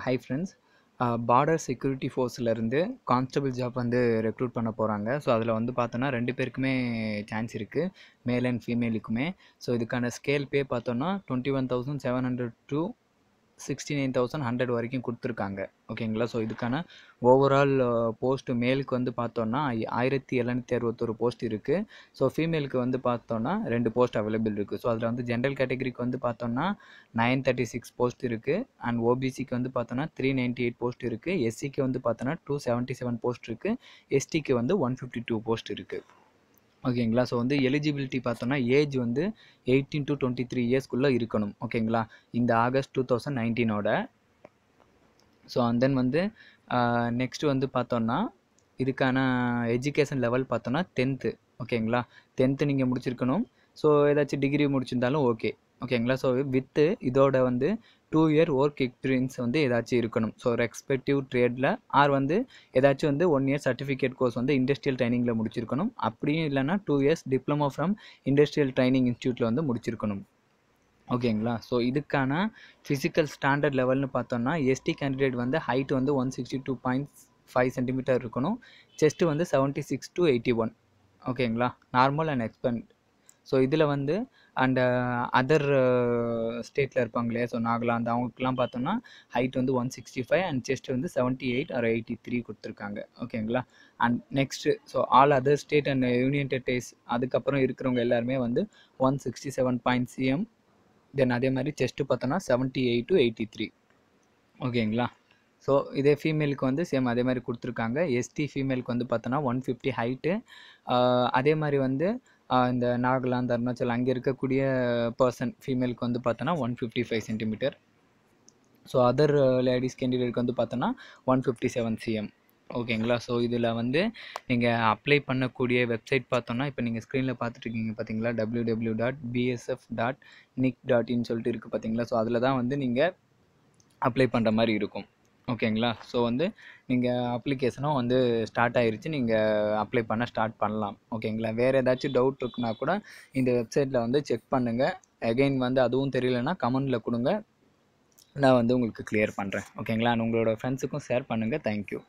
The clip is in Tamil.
High friends. பார்டர் செக்யூரிட்டி ஃபோர்ஸ்லேருந்து கான்ஸ்டபிள் ஜாப் வந்து ரெக்ரூட் பண்ண போகிறாங்க. ஸோ அதில் வந்து பார்த்தோன்னா 2 பேருக்குமே சான்ஸ் இருக்குது, மேல் அண்ட் ஃபீமேலுக்குமே. ஸோ இதுக்கான ஸ்கேல் பே பார்த்தோன்னா 21,700 to 69,100 வரைக்கும் கொடுத்துருக்காங்க. ஓகேங்களா. ஸோ இதுக்கான ஓவரால் போஸ்ட்டு மேலுக்கு வந்து பார்த்தோன்னா 1761 போஸ்ட் இருக்குது. ஸோ ஃபீமேலுக்கு வந்து பார்த்தோன்னா 2 போஸ்ட் அவைலபிள் இருக்குது. ஸோ அதில் வந்து ஜென்ரல் கேட்டகரிக்கு வந்து பார்த்தோன்னா 936 போஸ்ட் இருக்குது. அண்ட் ஓபிசிக்கு வந்து பார்த்தோன்னா 398 போஸ்ட் இருக்குது. எஸ்சிக்கு வந்து பார்த்தோன்னா 277 போஸ்ட் இருக்குது. எஸ்டிக்கு வந்து 152 போஸ்ட் இருக்குது. ஓகேங்களா. ஸோ வந்து எலிஜிபிலிட்டி பார்த்தோன்னா ஏஜ் வந்து 18 to 23 இயர்ஸ்க்குள்ளே இருக்கணும். ஓகேங்களா. இந்த ஆகஸ்ட் 2019. ஸோ அண்ட் தென் வந்து நெக்ஸ்ட் வந்து பார்த்தோன்னா இதுக்கான எஜுகேஷன் லெவல் பார்த்தோன்னா 10th. ஓகேங்களா. 10th நீங்கள் முடிச்சிருக்கணும். ஸோ ஏதாச்சும் டிகிரி முடிச்சிருந்தாலும் ஓகே. ஓகேங்களா. ஸோ வித்து இதோட வந்து 2 year ஒர்க் எக்ஸ்பீரியன்ஸ் வந்து ஏதாச்சும் இருக்கணும். ஸோ ரெஸ்பெக்டிவ் ட்ரேடில் ஆர் வந்து ஏதாச்சும் வந்து 1 year சர்டிஃபிகேட் கோர்ஸ் வந்து இண்டஸ்ட்ரியல் ட்ரைனிங்கில் முடிச்சிருக்கணும். அப்படியும் இல்லைனா 2 years diploma from industrial training இன்ஸ்டியூட்டில் வந்து முடிச்சிருக்கணும். ஓகேங்களா. ஸோ இதுக்கான ஃபிசிக்கல் ஸ்டாண்டர்ட் லெவல்னு பார்த்தோன்னா எஸ்டி கேண்டிடேட் வந்து ஹைட் வந்து 162.5 சென்டிமீட்டர் இருக்கணும். செஸ்ட்டு வந்து 76 to 81. ஓகேங்களா. Normal and expand. ஸோ இதில் வந்து அண்ட் அதர் ஸ்டேட்டில் இருப்பாங்க இல்லையா, ஸோ நாகாலாந்து அவங்களுக்குலாம் பார்த்தோன்னா ஹைட் வந்து 165 அண்ட் செஸ்ட் வந்து 78 or 83 கொடுத்துருக்காங்க. ஓகேங்களா. And next so all other state and union territories அதுக்கப்புறம் இருக்கிறவங்க எல்லாருமே வந்து 167 cm. தென் அதே மாதிரி செஸ்ட்டு பார்த்தோன்னா 78 to 83. ஓகேங்களா. ஸோ இதே ஃபீமேலுக்கு வந்து சேம் அதே மாதிரி கொடுத்துருக்காங்க. எஸ்டி ஃபீமேலுக்கு வந்து பார்த்தோன்னா 150 ஹைட்டு. அதே மாதிரி வந்து இந்த நாகாலாந்து, அருணாச்சல் அங்கே இருக்கக்கூடிய பர்சன் ஃபீமேலுக்கு வந்து பார்த்தோன்னா 155 சென்டிமீட்டர். ஸோ அதர் லேடிஸ் கேண்டிடேட்க்கு வந்து பார்த்தோன்னா 157 cm. ஓகேங்களா. ஸோ இதில் வந்து நீங்கள் அப்ளை பண்ணக்கூடிய வெப்சைட் பார்த்தோன்னா இப்போ நீங்கள் ஸ்க்ரீனில் பார்த்துட்ருக்கீங்க பார்த்தீங்களா, www.bsf.nic.in சொல்லிட்டு இருக்குது பார்த்தீங்களா. ஸோ அதில் தான் வந்து நீங்கள் அப்ளை பண்ணுற மாதிரி இருக்கும். ஓகேங்களா. ஸோ வந்து நீங்கள் அப்ளிகேஷனும் வந்து ஸ்டார்ட் ஆகிருச்சு, நீங்கள் அப்ளை பண்ண ஸ்டார்ட் பண்ணலாம். ஓகேங்களா. வேறு ஏதாச்சும் டவுட் இருக்குன்னா கூட இந்த வெப்சைட்டில் வந்து செக் பண்ணுங்கள். அகெயின் வந்து அதுவும் தெரியலன்னா கமெண்டில் கொடுங்க, நான் வந்து உங்களுக்கு கிளியர் பண்ணுறேன். ஓகேங்களா. உங்களோட ஃப்ரெண்ட்ஸுக்கும் ஷேர் பண்ணுங்கள். தேங்க்யூ.